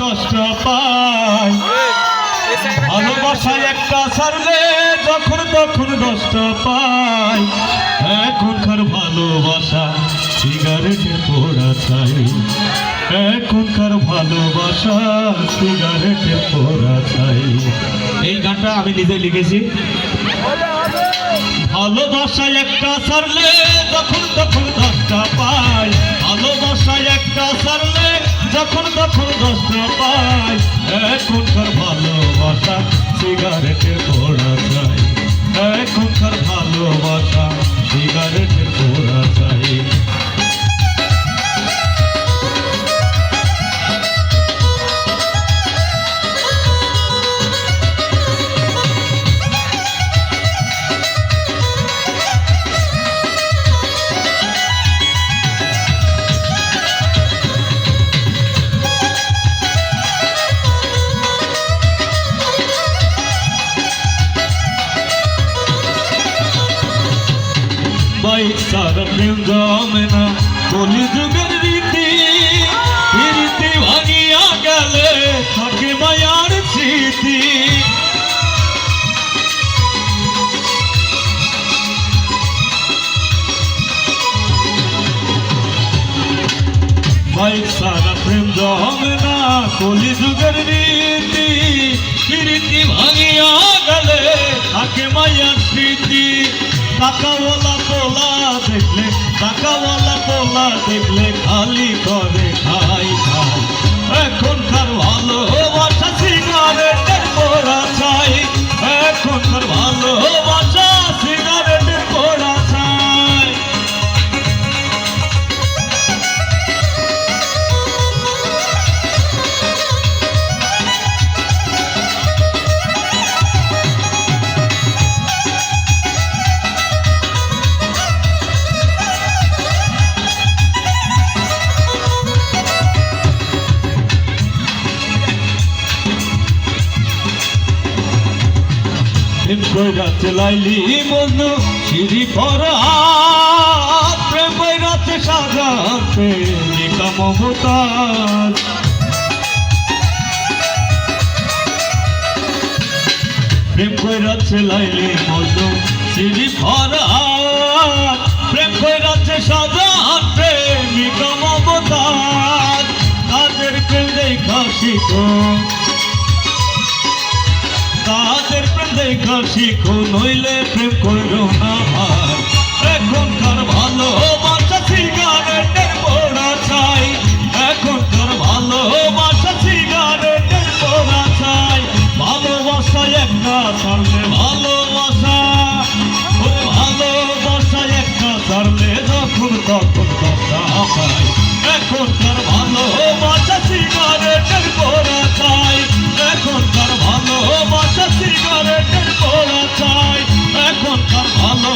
কষ্ট পাই। ভালোবাসা একটা ছাড়লে যখন তখন কষ্ট পাই। এখনকার ভালোবাসা সিগারেটের পোড়া ছাই। এখনকার ভালোবাসা সিগারেটের পোড়া ছাই। এই গানটা আমি নিজে লিখেছি। ভালোবাসা একটা ছাড়লে যখন তখন কষ্ট পাই। ভালোবাসা একটা ছাড়লে যখন তখন কষ্ট পাই। এখনকার ভালোবাসা সিগারেটের পোড়া চাই। এখনকার ভালোবাসা সিগারেটের পোড়া চাই। বাইক সারা প্রেম জমে না কলি যুগের রীতি। রীতি ভাঙিয়া গেলে থাকে মায়ার স্মৃতি। বাইক সারা প্রেম জমে না কলি যুগের রীতি। রীতি ভাঙিয়া গেলে থাকে মায়ার স্মৃতি। টাকাওয়ালা পোলা দেখলে টাকাওয়ালা পোলা দেখলে খালি করে খাই খাই। এখনকার ভালোবাসা সিগারেটের পোড়া চাই। এখনকার ভালোবাসা সিগারেটের পোড়া চাই। প্রেম কইরা চেলাইলি মজনু সিঁড়ি পরা। প্রেম কইরাছে সাজার প্রেমিকা মমতাজ। প্রেম কইরা চেলাইলি মজনু সিঁড়ি পরা। প্রেম কইরাছে সাজার প্রেমিকা মমতাজ। তাদের প্রেম দেখা শিখো তাদের প্রেম দেখা শিখো নইলে প্রেম করো না ভাই। এখনকার ভালোবাসা সিগারেটের পোড়া চাই। এখনকার ভালোবাসা সিগারেটের পোড়া চাই। ভালোবাসা একটা ছাড়লে ভালোবাসা ভালোবাসা একটা ছাড়লে যখন তখন কথা পাই। এখনকার ভালোবাসা সিগারেটের পোড়া চাই। এখনকার ভালোবাসা সিগারেটের পোড়া চাই। এখনকার ভালো